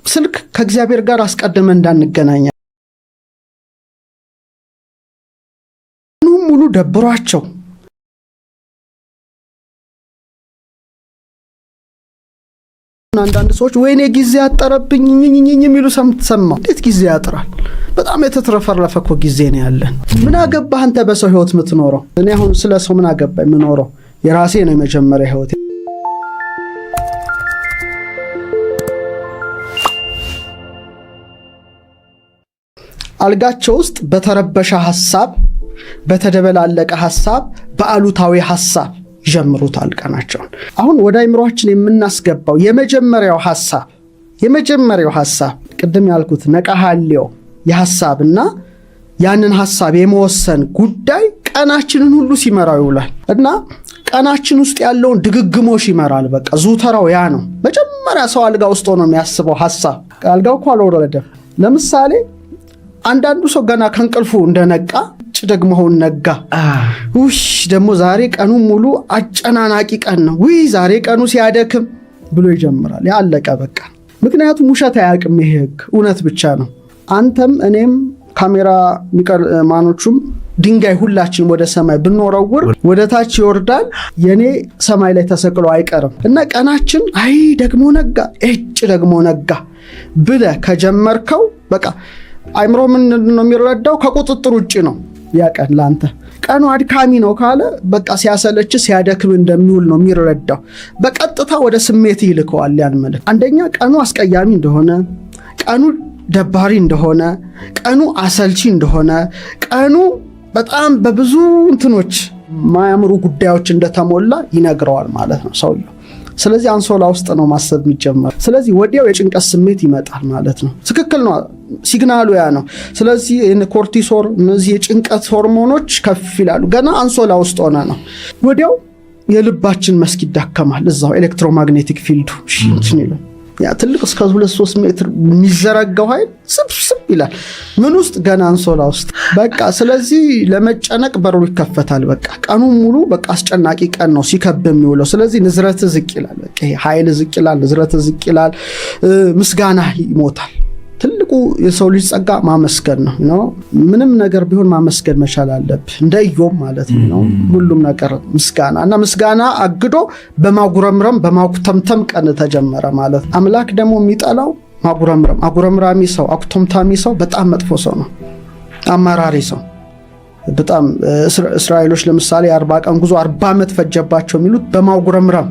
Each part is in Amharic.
ስልክ ከእግዚአብሔር ጋር አስቀድመን እንዳንገናኝ ሙሉ ደብሯቸው አንዳንድ ሰዎች ወይኔ ጊዜ ያጠረብኝ የሚሉ ሰምተሰማ እንዴት ጊዜ ያጥራል? በጣም የተትረፈረፈ እኮ ጊዜ ነው ያለን። ምን አገባህ አንተ በሰው ህይወት የምትኖረው? እኔ አሁን ስለ ሰው ምን አገባኝ? የምኖረው የራሴ ነው የመጀመሪያ ህይወት። አልጋቸው ውስጥ በተረበሸ ሐሳብ፣ በተደበላለቀ ሐሳብ፣ በአሉታዊ ሐሳብ ጀምሩታል ቀናቸውን። አሁን ወደ አይምሮአችን የምናስገባው የመጀመሪያው ሐሳብ ቅድም ያልኩት ነቃሃሊዮ የሐሳብና ያንን ሐሳብ የመወሰን ጉዳይ ቀናችንን ሁሉ ሲመራው ይውላል እና ቀናችን ውስጥ ያለውን ድግግሞሽ ይመራል። በቃ ዙተራው ያ ነው። መጀመሪያ ሰው አልጋ ውስጥ ሆኖ የሚያስበው ሐሳብ አልጋው እኮ አልወረደም። ለምሳሌ አንዳንዱ ሰው ገና ከእንቅልፉ እንደነቃ ደግሞውን ነጋ ውሽ ደግሞ ዛሬ ቀኑ ሙሉ አጨናናቂ ቀን ነው ዛሬ ቀኑ ሲያደክም ብሎ ይጀምራል። ያለቀ በቃ። ምክንያቱም ውሸት አያውቅም። ይሄ ህግ እውነት ብቻ ነው። አንተም እኔም ካሜራ ማኖቹም ድንጋይ ሁላችን ወደ ሰማይ ብንወረውር ወደ ታች ይወርዳል። የኔ ሰማይ ላይ ተሰቅሎ አይቀርም እና ቀናችን ደግሞ ነጋ ደግሞ ነጋ ብለ ከጀመርከው በቃ አይምሮ ምን ነው የሚረዳው? ከቁጥጥር ውጪ ነው ያቀን ላንተ። ቀኑ አድካሚ ነው ካለ በቃ ሲያሰለች ሲያደክም እንደሚውል ነው የሚረዳው። በቀጥታ ወደ ስሜት ይልከዋል ያን መልእክት። አንደኛ ቀኑ አስቀያሚ እንደሆነ፣ ቀኑ ደባሪ እንደሆነ፣ ቀኑ አሰልቺ እንደሆነ፣ ቀኑ በጣም በብዙ እንትኖች ማያምሩ ጉዳዮች እንደተሞላ ይነግረዋል ማለት ነው ሰውየው። ስለዚህ አንሶላ ውስጥ ነው ማሰብ የሚጀምረው። ስለዚህ ወዲያው የጭንቀት ስሜት ይመጣል ማለት ነው። ትክክል ነው፣ ሲግናሉ ያ ነው። ስለዚህ ኮርቲሶል እነዚህ የጭንቀት ሆርሞኖች ከፍ ይላሉ። ገና አንሶላ ውስጥ ሆነ ነው። ወዲያው የልባችን መስክ ይዳከማል። እዛው ኤሌክትሮማግኔቲክ ፊልዱ ይላል ያ ትልቅ እስከ 2-3 ሜትር የሚዘረጋው ኃይል ስብስብ ይላል። ምን ውስጥ? ገና አንሶላ ውስጥ በቃ። ስለዚህ ለመጨነቅ በሩ ይከፈታል። በቃ ቀኑ ሙሉ በቃ አስጨናቂ ቀን ነው ሲከብ የሚውለው። ስለዚህ ንዝረት ዝቅ ይላል። በቃ ይሄ ኃይል ዝቅ ይላል፣ ንዝረት ዝቅ ይላል፣ ምስጋና ይሞታል። ትልቁ የሰው ልጅ ጸጋ ማመስገን ነው። ምንም ነገር ቢሆን ማመስገን መቻል አለብህ። እንደ ኢዮብ ማለት ነው። ሁሉም ነገር ምስጋና እና ምስጋና አግዶ በማጉረምረም በማኩተምተም ቀን ተጀመረ ማለት። አምላክ ደግሞ የሚጠላው አጉረምራሚ ሰው፣ አኩተምታሚ ሰው በጣም መጥፎ ሰው ነው። አማራሪ ሰው በጣም እስራኤሎች ለምሳሌ 40 ቀን ጉዞ 40 ዓመት ፈጀባቸው የሚሉት በማጉረምረም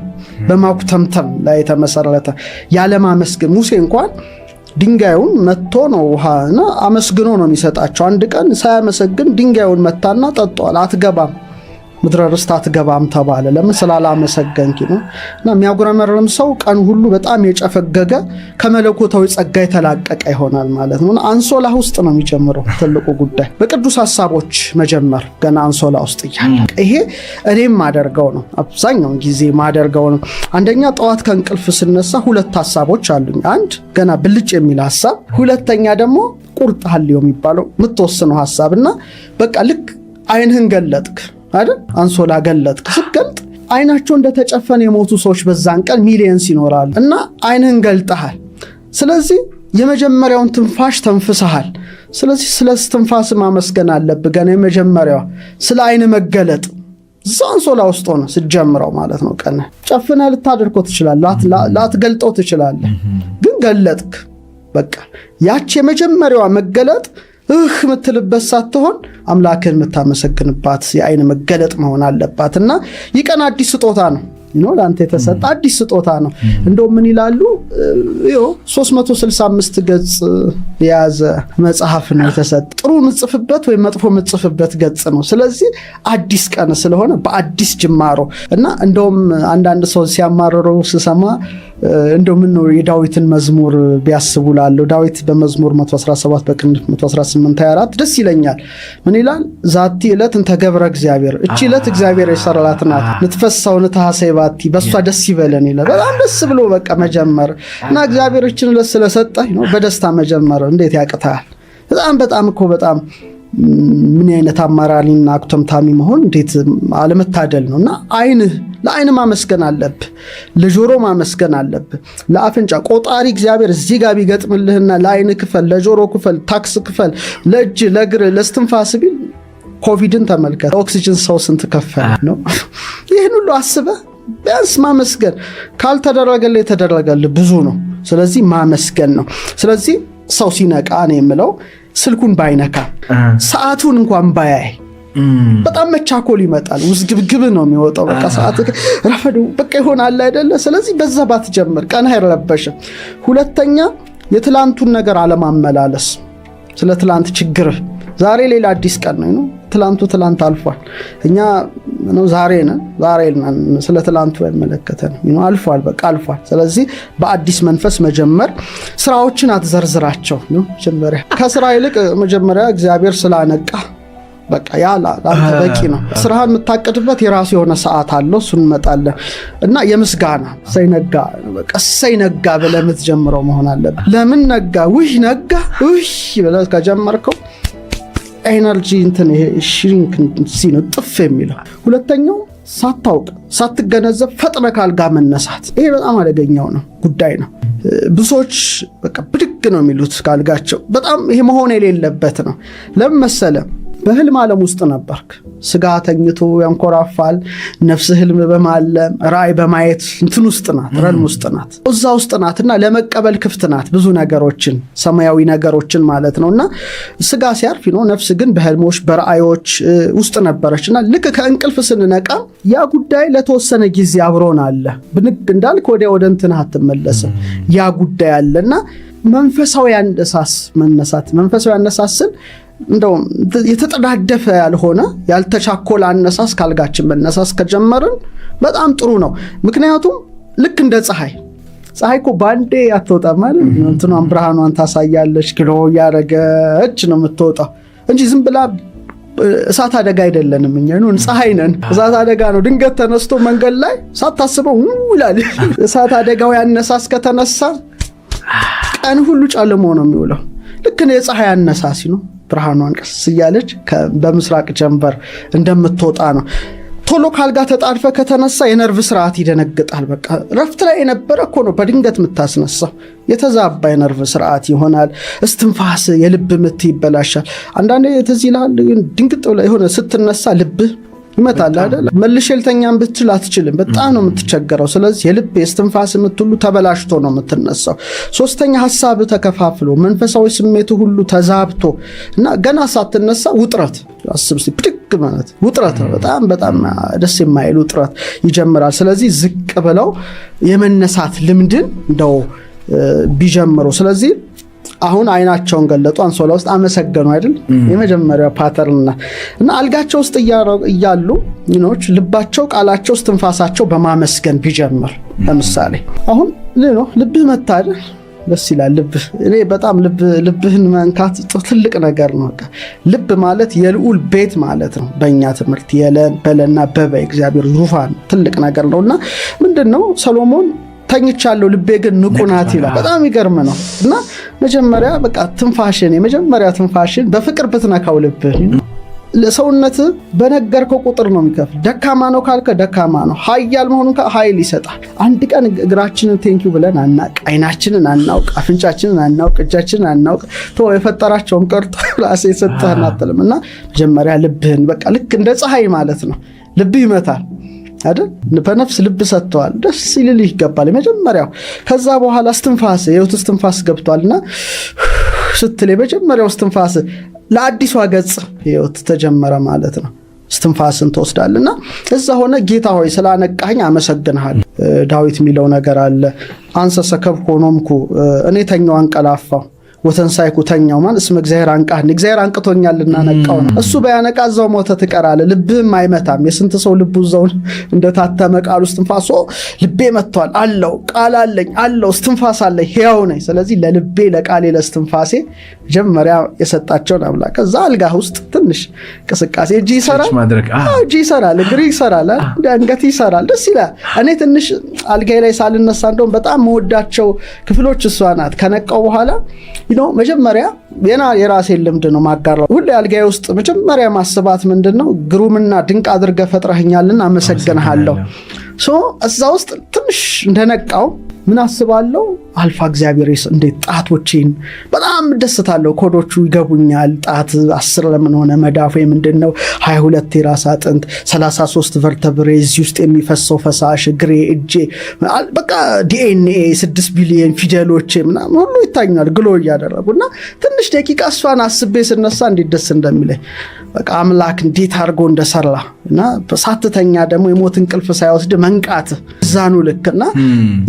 በማኩተምተም ላይ የተመሰረተ ያለ ማመስገን። ሙሴ እንኳን ድንጋዩን መጥቶ ነው ውሃና አመስግኖ ነው የሚሰጣቸው። አንድ ቀን ሳያመሰግን ድንጋዩን መታና ጠጧል። አትገባም ምድረ ርስት አትገባም ተባለ። ለምን? ስላላመሰገንክ ነው። እና የሚያጉረመርም ሰው ቀን ሁሉ በጣም የጨፈገገ ከመለኮታዊ ጸጋ የተላቀቀ ይሆናል ማለት ነው። አንሶላ ውስጥ ነው የሚጀምረው ትልቁ ጉዳይ፣ በቅዱስ ሐሳቦች መጀመር ገና አንሶላ ውስጥ እያለ። ይሄ እኔም ማደርገው ነው፣ አብዛኛውን ጊዜ ማደርገው ነው። አንደኛ ጠዋት ከእንቅልፍ ስነሳ 2 ሐሳቦች አሉኝ። አንድ ገና ብልጭ የሚል ሐሳብ፣ ሁለተኛ ደግሞ ቁርጥ ሐልዮ የሚባለው የምትወስነው ሐሳብና በቃ ልክ አይንህን ገለጥክ አይደል? አንሶላ ገለጥክ። ስትገልጥ አይናቸው እንደተጨፈነ የሞቱ ሰዎች በዛን ቀን ሚሊየንስ ይኖራሉ እና አይንህን ገልጠሃል። ስለዚህ የመጀመሪያውን ትንፋሽ ተንፍሰሃል። ስለዚህ ስለ ትንፋስ ማመስገን አለብህ። ገና የመጀመሪያው ስለ አይን መገለጥ አንሶላ ውስጥ ሆነ ስትጀምረው ማለት ነው። ቀን ጨፍነ ልታደርገው ትችላለህ፣ ላትገልጠው ትችላለህ፣ ግን ገለጥክ። በቃ ያች የመጀመሪያዋ መገለጥ ምትልበት ሳትሆን አምላክን የምታመሰግንባት የአይን መገለጥ መሆን አለባትና ይህ ቀን አዲስ ስጦታ ነው። ለአንተ የተሰጠ አዲስ ስጦታ ነው። እንደው ምን ይላሉ 365 ገጽ የያዘ መጽሐፍ ነው የተሰጠ። ጥሩ ምጽፍበት ወይ መጥፎ ምጽፍበት ገጽ ነው። ስለዚህ አዲስ ቀን ስለሆነ በአዲስ ጅማሮ እና እንደውም አንዳንድ ሰው ሲያማርሩ ስሰማ እንደው ምን ነው የዳዊትን መዝሙር ቢያስቡላለው። ዳዊት በመዝሙር 117 በቅንፍ 118-24 ደስ ይለኛል። ምን ይላል? ዛቲ ዕለት እንተ ገብረ እግዚአብሔር፣ እቺ ዕለት እግዚአብሔር የሰራላት ናት። ንትፈሳው ንታሐሰይ ባቲ፣ በሷ ደስ ይበለን ይላል። በጣም ደስ ብሎ በቃ መጀመር እና እግዚአብሔር እቺን ዕለት ስለሰጠህ ነው በደስታ መጀመር እንዴት ያቅታል? በጣም እኮ በጣም ምን አይነት አማራሪና አኩተምታሚ መሆን እንዴት አለመታደል ነውና አይንህ ለዓይን ማመስገን አለብህ፣ ለጆሮ ማመስገን አለብህ፣ ለአፍንጫ ቆጣሪ እግዚአብሔር እዚህ ጋር ቢገጥምልህና ለዓይን ክፈል፣ ለጆሮ ክፈል፣ ታክስ ክፈል፣ ለእጅ ለእግር ለስትንፋስ ቢል ኮቪድን ተመልከት። ኦክሲጅን ሰው ስንት ከፈለ ነው? ይህን ሁሉ አስበህ ቢያንስ ማመስገን ካልተደረገልህ የተደረገልህ ብዙ ነው። ስለዚህ ማመስገን ነው። ስለዚህ ሰው ሲነቃ ነው የምለው ስልኩን ባይነካ ሰዓቱን እንኳን ባያይ በጣም መቻኮል ይመጣል። ውዝግብግብ ነው የሚወጣው። በቃ ሰዓት ረፈዱ በቃ ይሆናል አይደለ? ስለዚህ በዛ ባትጀምር ቀን አይረበሽም። ሁለተኛ የትላንቱን ነገር አለማመላለስ። ስለ ትላንት ችግር ዛሬ ሌላ አዲስ ቀን ነው። ትላንቱ ትላንት አልፏል። እኛ ነው ዛሬ ነን። ስለ ትላንቱ አይመለከተንም። አልፏል፣ በቃ አልፏል። ስለዚህ በአዲስ መንፈስ መጀመር። ስራዎችን አትዘርዝራቸው ነው። መጀመሪያ ከስራ ይልቅ መጀመሪያ እግዚአብሔር ስላነቃ በቃ ያ ለአንተ በቂ ነው። ስራህን የምታቀድበት የራሱ የሆነ ሰዓት አለው። እሱን እንመጣለን እና የምስጋና ሳይነጋ በቃ ሳይነጋ ብለህ የምትጀምረው መሆን አለበት። ለምን ነጋ? ውይ ነጋ ውይ ብለህ ከጀመርከው ኤነርጂ እንትን ይሄ ሽሪንክ ነው ጥፍ የሚለው። ሁለተኛው ሳታውቅ ሳትገነዘብ ፈጥነ ካልጋ መነሳት። ይሄ በጣም አደገኛው ነው ጉዳይ ነው። ብዙዎች በቃ ብድግ ነው የሚሉት ካልጋቸው። በጣም ይሄ መሆን የሌለበት ነው። ለምን መሰለህ? በህልም ዓለም ውስጥ ነበርክ። ስጋ ተኝቶ ያንኮራፋል። ነፍስ ህልም በማለም ራእይ በማየት እንትን ውስጥ ናት፣ ረልም ውስጥ ናት፣ እዛ ውስጥ ናትና ለመቀበል ክፍት ናት ብዙ ነገሮችን፣ ሰማያዊ ነገሮችን ማለት ነውና ስጋ ሲያርፍ ነው። ነፍስ ግን በህልሞች በራእዮች ውስጥ ነበረችና ልክ ከእንቅልፍ ስንነቃ ያ ጉዳይ ለተወሰነ ጊዜ አብሮን አለ። ብንግ እንዳልክ ወደ እንትን አትመለስም። ያ ጉዳይ አለና መንፈሳዊ ያነሳስ መነሳት መንፈሳዊ ያነሳስን እንደው የተጠዳደፈ ያልሆነ ያልተቻኮለ አነሳስ ካልጋችን መነሳስ ከጀመርን በጣም ጥሩ ነው። ምክንያቱም ልክ እንደ ፀሐይ እኮ ባንዴ አትወጣም ማለት እንትኗን ብርሃኗን ታሳያለች። ግሎ ያረገች ነው የምትወጣው እንጂ ዝም ብላ እሳት አደጋ አይደለንም። እኛ ነው ፀሐይ ነን። እሳት አደጋ ነው። ድንገት ተነስቶ መንገድ ላይ ሳታስበው ይላል። እሳት አደጋው ያነሳስ ከተነሳ ቀን ሁሉ ጨልሞ ነው የሚውለው። ልክ ነው የፀሐይ አነሳሲ ነው። ብርሃኗን ቀስ እያለች በምስራቅ ጀንበር እንደምትወጣ ነው። ቶሎ ካልጋ ተጣድፈ ከተነሳ የነርቭ ስርዓት ይደነግጣል። በቃ ረፍት ላይ የነበረ እኮ ነው በድንገት የምታስነሳው። የተዛባ የነርቭ ስርዓት ይሆናል። እስትንፋስ፣ የልብ ምት ይበላሻል። አንዳንዴ ትዝ ይልሃል ድንግጥ ብለህ የሆነ ስትነሳ ልብህ ይመታል አይደል? መልሼ ልተኛም ብትል አትችልም። በጣም ነው የምትቸገረው። ስለዚህ የልብ የስትንፋስ የምትሉ ተበላሽቶ ነው የምትነሳው። ሶስተኛ ሐሳብ ተከፋፍሎ መንፈሳዊ ስሜቱ ሁሉ ተዛብቶ እና ገና ሳትነሳ ውጥረት አስብ ብድግ ማለት ውጥረት ነው። በጣም ደስ የማይል ውጥረት ይጀምራል። ስለዚህ ዝቅ ብለው የመነሳት ልምድን እንደው ቢጀምሩ። ስለዚህ አሁን አይናቸውን ገለጡ፣ አንሶላ ውስጥ አመሰገኑ አይደል? የመጀመሪያው ፓተርንና እና አልጋቸው ውስጥ እያሉ ልባቸው፣ ቃላቸው፣ እስትንፋሳቸው በማመስገን ቢጀምር። ለምሳሌ አሁን ልብህ መታደ ደስ ይላል። ልብህ እኔ በጣም ልብህን መንካት ትልቅ ነገር ነው። ልብ ማለት የልዑል ቤት ማለት ነው። በእኛ ትምህርት በለና በበ እግዚአብሔር ዙፋን ትልቅ ነገር ነውና ምንድነው ሰሎሞን ተኝቻለሁ ልቤ ግን ንቁ ናት ይላል። በጣም ይገርም ነው። እና መጀመሪያ በቃ የመጀመሪያ ትንፋሽን በፍቅር ብትነካው ልብህ ለሰውነት በነገርከው ቁጥር ነው የሚከፍል። ደካማ ነው ካልከ ደካማ ነው፣ ኃያል መሆኑን ኃይል ይሰጣል። አንድ ቀን እግራችንን ቴንኪው ብለን አናውቅ፣ አይናችንን አናውቅ፣ አፍንጫችንን አናውቅ፣ እጃችንን አናውቅ። የፈጠራቸውም ቀርቶ ራሴ የሰጠህን አትልም። እና መጀመሪያ ልብህን በቃ ልክ እንደ ፀሐይ ማለት ነው ልብህ ይመታል አይደል? በነፍስ ልብ ሰጥተዋል። ደስ ይልልህ ይገባል የመጀመሪያው። ከዛ በኋላ እስትንፋስ የህይወት እስትንፋስ ገብቷልና ስትል የመጀመሪያው እስትንፋስ ለአዲሷ ገጽ ህይወት ተጀመረ ማለት ነው። እስትንፋስን ተወስዳልና እዛ ሆነ ጌታ ሆይ ስላነቃኝ አመሰግንሃለሁ። ዳዊት የሚለው ነገር አለ። አንሰ ሰከብኩ ሆኖምኩ እኔ ተኛው አንቀላፋው ወተንሳይኩ ተኛው ማለት እስመ እግዚአብሔር አንቃህን እግዚአብሔር አንቅቶኛልና ነቃው ነው። እሱ በያነቃ እዛው ሞተ ትቀራለህ። ልብህም አይመታም። የስንት ሰው ልቡ እዛው እንደታተመ ቃል ውስጥ እስትንፋስ ልቤ መጥቷል አለው፣ ቃል አለኝ አለው፣ እስትንፋስ አለኝ፣ ሕያው ነኝ። ስለዚህ ለልቤ ለቃሌ ለእስትንፋሴ መጀመሪያ የሰጣቸውን አምላክ እዛ አልጋ ውስጥ ትንሽ እንቅስቃሴ እጅ ይሰራል፣ እግር ይሰራል፣ አንገት ይሰራል። ደስ ይላል። እኔ ትንሽ አልጋዬ ላይ ሳልነሳ እንደውም በጣም መወዳቸው ክፍሎች እሷ ናት። ከነቃው በኋላ መጀመሪያ የራሴን ልምድ ነው ማጋራው። ሁሌ አልጋዬ ውስጥ መጀመሪያ ማስባት ምንድነው ግሩምና ድንቅ አድርገህ ፈጥረኸኛልና አመሰግንሃለሁ። እዛ ውስጥ ትንሽ እንደነቃው ምን አስባለሁ አልፋ እግዚአብሔር እንዴት ጣቶቼን በጣም ደስታለሁ ኮዶቹ ይገቡኛል ጣት 10 ለምን ሆነ መዳፉ ምንድነው 22 የራስ አጥንት 33 ቨርተብሬ እዚህ ውስጥ የሚፈሰው ፈሳሽ ግሬ እጄ በቃ ዲኤንኤ 6 ቢሊየን ፊደሎች ምናምን ሁሉ ይታኛል ግሎ ያደረጉና ትንሽ ደቂቃ እሷን አስቤ ስነሳ እንዴት ደስ እንደሚለኝ በቃ አምላክ እንዴት አድርጎ እንደሰራና ሳትተኛ ደግሞ የሞት እንቅልፍ ሳይወስድ መንቃት ዛኑ ልክና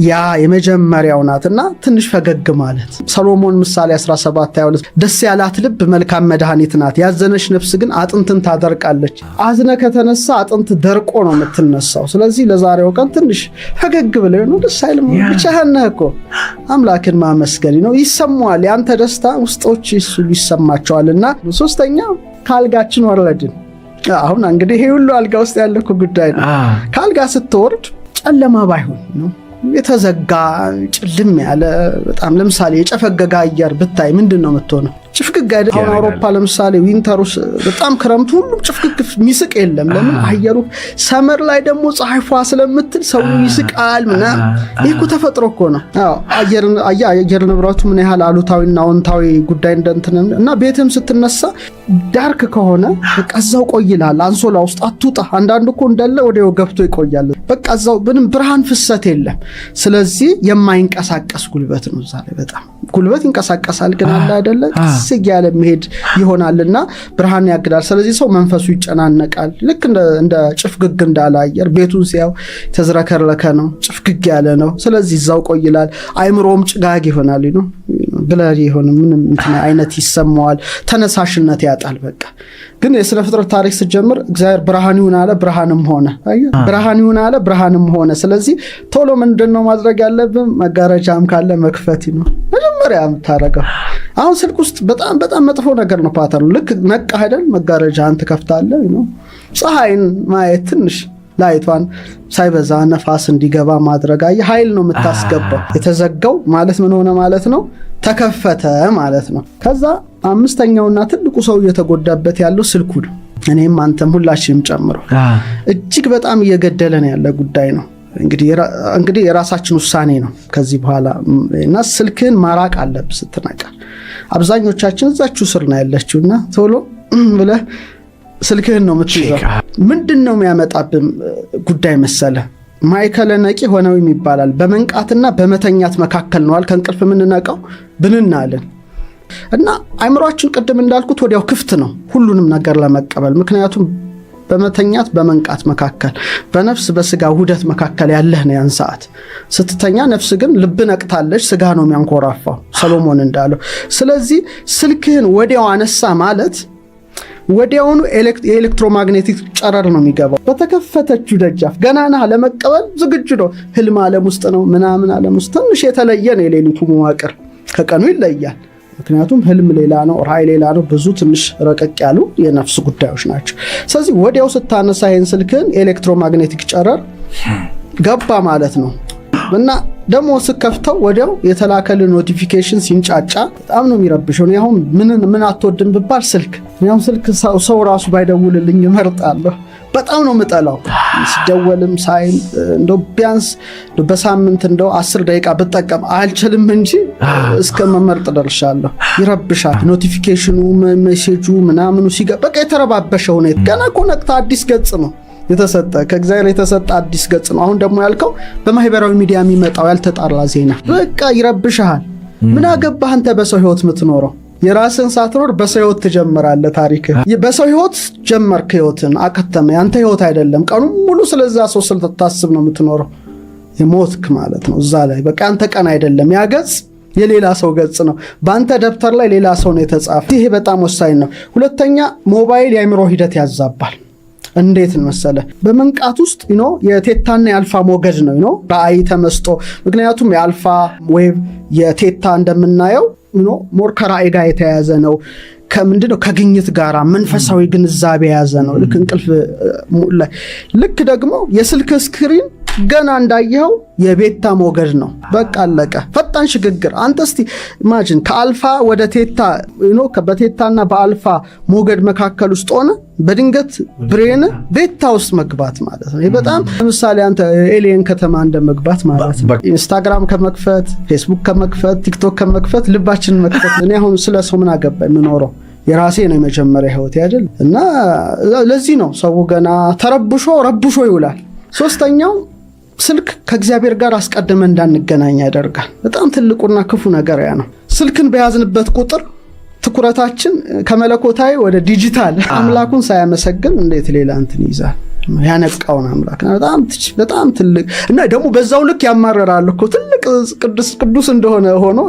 ያ የመጀመሪያው ናትና ትንሽ ፈገግ ማለት ሰሎሞን ምሳሌ 17:22 ደስ ያላት ልብ መልካም መድኃኒት ናት ያዘነች ነፍስ ግን አጥንትን ታደርቃለች አዝነ ከተነሳ አጥንት ደርቆ ነው የምትነሳው ስለዚህ ለዛሬው ቀን ትንሽ ፈገግ ብለህ ነው ደስ አይልም ብቻህን እኮ አምላክን ማመስገን ነው ይሰማዋል ያንተ ደስታ ውስጦች እሱ ይሰማቸዋልና ሶስተኛ ካልጋችን ወረድን አሁን እንግዲህ ይሄ ሁሉ አልጋ ውስጥ ያለው ጉዳይ ነው ካልጋ ስትወርድ ጨለማ ባይሆን ነው የተዘጋ ጭልም ያለ በጣም ለምሳሌ የጨፈገጋ አየር ብታይ ምንድነው የምትሆነው ጭፍግግ አይደል አሁን አውሮፓ ለምሳሌ ዊንተሩስ በጣም ክረምቱ ሁሉ ጭፍግግ ሚስቅ የለም ለምን አየሩ ሰመር ላይ ደግሞ ፀሐይፏ ስለምትል ሰው ይስቃል ምናምን ይሄ ተፈጥሮ እኮ ነው አየር ንብረቱ ምን ያህል አሉታዊና አዎንታዊ ጉዳይ እንደንተና ቤትም ስትነሳ ዳርክ ከሆነ በቃዛው ቆይላል አንሶላ ውስጥ አትውጣ አንዳንዱ እኮ እንደለ ወዲያው ገብቶ ይቆያል በቃዛው ምንም ብርሃን ፍሰት የለም ስለዚህ የማይንቀሳቀስ ጉልበት ነው ዛሬ በጣም ጉልበት ይንቀሳቀሳል ግን አለ አይደለ ሲያለ መሄድ ይሆናልና ብርሃን ያግዳል ስለዚህ ሰው መንፈሱ ይጨናነቃል ልክ እንደ ጭፍግግ እንዳለ አየር ቤቱን ሲያው ተዝረከረከ ነው ጭፍግግ ያለ ነው ስለዚህ ዛው ቆይላል አይምሮም ጭጋግ ይሆናል ነው ብለሪ ይሆን ምንም እንትን አይነት ይሰማዋል ተነሳሽነት ያጣል በቃ ግን የስነ ፍጥረት ታሪክ ሲጀምር እግዚአብሔር ብርሃን ይሁን አለ ብርሃንም ሆነ ብርሃን ይሁን አለ ብርሃንም ሆነ ስለዚህ ቶሎ ምንድነው ማድረግ ያለብን መጋረጃም ካለ መክፈት ነው መጀመሪያ ታረጋው አሁን ስልክ ውስጥ በጣም መጥፎ ነገር ነው ፓተርኑ ልክ ነቃ አይደል መጋረጃን ትከፍታለህ ነው ፀሐይን ማየት ትንሽ ላይቷን ሳይበዛ ነፋስ እንዲገባ ማድረግ ኃይል ነው የምታስገባው የተዘጋው ማለት ምን ሆነ ማለት ነው ተከፈተ ማለት ነው ከዛ አምስተኛውና ትልቁ ሰው እየተጎዳበት ያለው ስልኩ ነው እኔም አንተም ሁላችንም ጨምሮ እጅግ በጣም እየገደለን ያለ ጉዳይ ነው እንግዲህ የራሳችን ውሳኔ ነው ከዚህ በኋላ እና ስልክን ማራቅ አለብህ ስትነቃ አብዛኞቻችን እዛችሁ ስር ነው ያለችውና ቶሎ ብለህ ስልክህን ነው የምትይዘው ምንድነው የሚያመጣብን ጉዳይ መሰለ ማይከለ ነቂ ሆነው ይባላል በመንቃትና በመተኛት መካከል ነውል ከእንቅልፍ ምንነቃው ብንናለን እና አይምሮአችን ቀደም እንዳልኩት ወዲያው ክፍት ነው ሁሉንም ነገር ለመቀበል ምክንያቱም በመተኛት በመንቃት መካከል በነፍስ በስጋ ውህደት መካከል ያለህ ነው ያን ሰዓት ስትተኛ ነፍስ ግን ልብ ነቅታለች ስጋ ነው የሚያንኮራፋው ሰሎሞን እንዳለው ስለዚህ ስልክህን ወዲያው አነሳ ማለት ወዲያውኑ የኤሌክትሮማግኔቲክ ጨረር ነው የሚገባው በተከፈተችው ደጃፍ ገናና ለመቀበል ዝግጁ ነው ህልም ዓለም ውስጥ ነው ምናምን ዓለም ውስጥ ትንሽ የተለየ ነው የሌሊቱ መዋቅር ከቀኑ ይለያል ምክንያቱም ህልም ሌላ ነው ራእይ ሌላ ነው ብዙ ትንሽ ረቀቅ ያሉ የነፍስ ጉዳዮች ናቸው ስለዚህ ወዲያው ስታነሳ ይሄን ስልክን ኤሌክትሮማግኔቲክ ጨረር ገባ ማለት ነው እና ደሞ ስከፍተው ወዲያው የተላከለ ኖቲፊኬሽን ሲንጫጫ በጣም ነው የሚረብሸው ነው ያሁን ምን አትወድም ብባል ስልክ ሰው ራሱ ባይደውልልኝ እመርጣለሁ በጣም ነው መጣላው ሲደወልም ሳይን እንደው ቢያንስ በሳምንት እንደው 10 ደቂቃ ብጠቀም አልችልም እንጂ እስከመመርጥ ደርሻለሁ ይረብሻል ኖቲፊኬሽኑ ሜሴጁ ምናምኑ በቃ የተረባበሸው ነው ገና ኮኔክት አዲስ ገጽ ነው የተሰጠ ከእግዚአብሔር የተሰጠ አዲስ ገጽ ነው አሁን ደግሞ ያልከው በማህበራዊ ሚዲያ የሚመጣው ያልተጣራ ዜና በቃ ይረብሻል ምን አገባህ አንተ በሰው ህይወት የምትኖረው የራስን ሳትኖር በሰው ህይወት ትጀምራለህ ታሪክ በሰው ህይወት ጀመርክ ህይወትን አከተመ ያንተ ህይወት አይደለም ቀኑ ሙሉ ስለዛ ሰው ስለተታስብ ነው የምትኖረው የሞትክ ማለት ነው እዛ ላይ በቃ አንተ ቀን አይደለም ያ ገጽ የሌላ ሰው ገጽ ነው በአንተ ደብተር ላይ ሌላ ሰው ነው የተጻፈው ይሄ በጣም ወሳኝ ነው ሁለተኛ ሞባይል የአእምሮ ሂደት ያዛባል እንዴት መሰለ በመንቃት ውስጥ የቴታና የአልፋ ሞገድ ነው በአይ ተመስጦ ምክንያቱም የአልፋ ዌቭ የቴታ እንደምናየው ሞር ከራእይ ጋር የተያያዘ ነው ከምንድነው ከግኝት ጋራ መንፈሳዊ ግንዛቤ ያዘ ነው ልክ እንቅልፍ ላይ ልክ ደግሞ የስልክ ስክሪን ገና እንዳየኸው የቤታ ሞገድ ነው። በቃ አለቀ። ፈጣን ሽግግር። አንተ እስቲ ኢማጂን ከአልፋ ወደ ቴታ በቴታና በአልፋ ሞገድ መካከል ውስጥ ሆነ በድንገት ብሬን ቤታ ውስጥ መግባት ማለት ነው። ይሄ በጣም ለምሳሌ አንተ ኤሊየን ከተማ እንደመግባት ማለት ነው። ኢንስታግራም ከመክፈት፣ ፌስቡክ ከመክፈት፣ ቲክቶክ ከመክፈት ልባችንን መክፈት። እኔ አሁን ስለ ሰው ምን አገባኝ? የምኖረው የራሴ ነው የመጀመሪያ ህይወት አይደል? እና ለዚህ ነው ሰው ገና ረብሾ ይውላል። ሶስተኛው ስልክ ከእግዚአብሔር ጋር አስቀድመን እንዳንገናኝ ያደርጋል። በጣም ትልቁና ክፉ ነገር ያ ነው። ስልክን በያዝንበት ቁጥር ትኩረታችን ከመለኮታዊ ወደ ዲጂታል አምላኩን ሳያመሰግን እንዴት ሌላ እንትን ይዛል? ያነቃውን አምላክ በጣም ትልቅ እና ደግሞ በዛው ልክ ያማረራል እኮ ትልቅ ቅዱስ እንደሆነ ሆኖ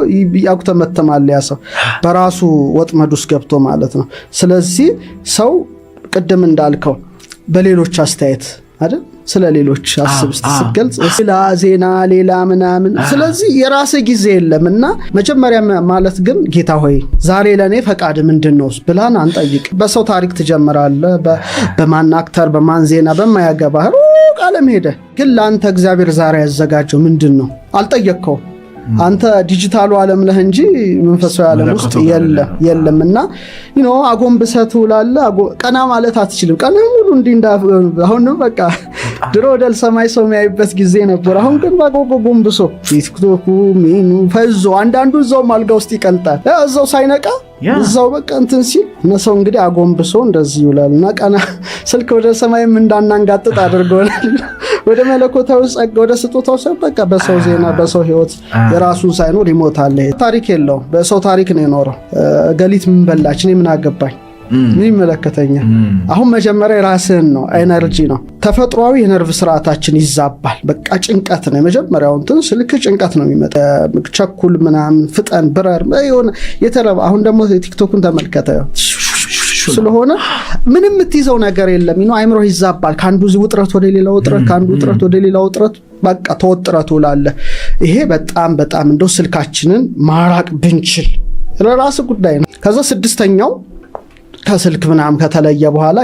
ያኩተመተማል ያ ሰው በራሱ ወጥመድ ውስጥ ገብቶ ማለት ነው። ስለዚህ ሰው ቅድም እንዳልከው በሌሎች አስተያየት አይደል ስለ ሌሎች አስብ ስትገልጽ ሌላ ዜና ሌላ ምናምን። ስለዚህ የራስ ጊዜ የለምና መጀመሪያ ማለት ግን ጌታ ሆይ ዛሬ ለኔ ፈቃድ ምንድነው ብላን አንጠይቅ። በሰው ታሪክ ትጀምራለህ፣ በማን አክተር በማን ዜና በማያገባህ ቃለም ሄደ። ግን ለአንተ እግዚአብሔር ዛሬ ያዘጋጀው ምንድነው አልጠየቅከው። አንተ ዲጂታሉ ዓለም ነህ እንጂ መንፈሳዊ ዓለም ውስጥ የለምና አጎንብሰህ ትውላለህ። ቀና ማለት አትችልም። ቀና ሙሉ አሁን በቃ ድሮ ወደ ሰማይ ሰው የሚያይበት ጊዜ ነበር። አሁን ግን ጎንብሶ ቲክቶኩ ሚኑ ፈዞ አንዳንዱ እዛው አልጋ ውስጥ ይቀልጣል። እዛው ሳይነቃ እዛው በቃ እንትን ሲል ሰው እንግዲህ አጎንብሶ እንደዚህ ይውላልና ቀና ስልክ ወደ ሰማይም እንዳናንጋጥጥ አድርጎናል። ወደ መለኮታዊ ጸጋ ወደ ስጦታው ሰው በቃ በሰው ዜና በሰው ህይወት የራሱን ሳይኖር ይሞታል። ታሪክ የለውም። በሰው ታሪክ ነው የኖረው። ገሊት ምን በላች እኔ ምን አገባኝ? ምን ይመለከተኛል? አሁን መጀመሪያ ራስህን ነው ኤነርጂ ነው። ተፈጥሯዊ የነርቭ ስርዓታችን ይዛባል። በቃ ጭንቀት ነው የመጀመሪያው እንትን ስልክ ጭንቀት ነው የሚመጣ። ቸኩል ምናምን ፍጠን ብረር የሆነ የተረባ አሁን ደግሞ ቲክቶክን ተመልከተ ስለሆነ ምንም የምትይዘው ነገር የለም። አይምሮ ይዛባል። ካንዱ ውጥረት ወደ ሌላው ውጥረት፣ ካንዱ ውጥረት ወደ ሌላው ውጥረት በቃ ተወጥረቱ ላለ ይሄ በጣም እንደው ስልካችንን ማራቅ ብንችል ለራስ ጉዳይ ነው። ከዛ ስድስተኛው ከስልክ ምናምን ከተለየ በኋላ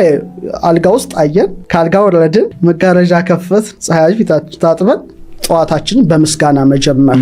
አልጋ ውስጥ አየን፣ ከአልጋ ወረድን፣ መጋረጃ ከፈት፣ ፀሐይ ፊታችን ታጥበን ጠዋታችንን በምስጋና መጀመር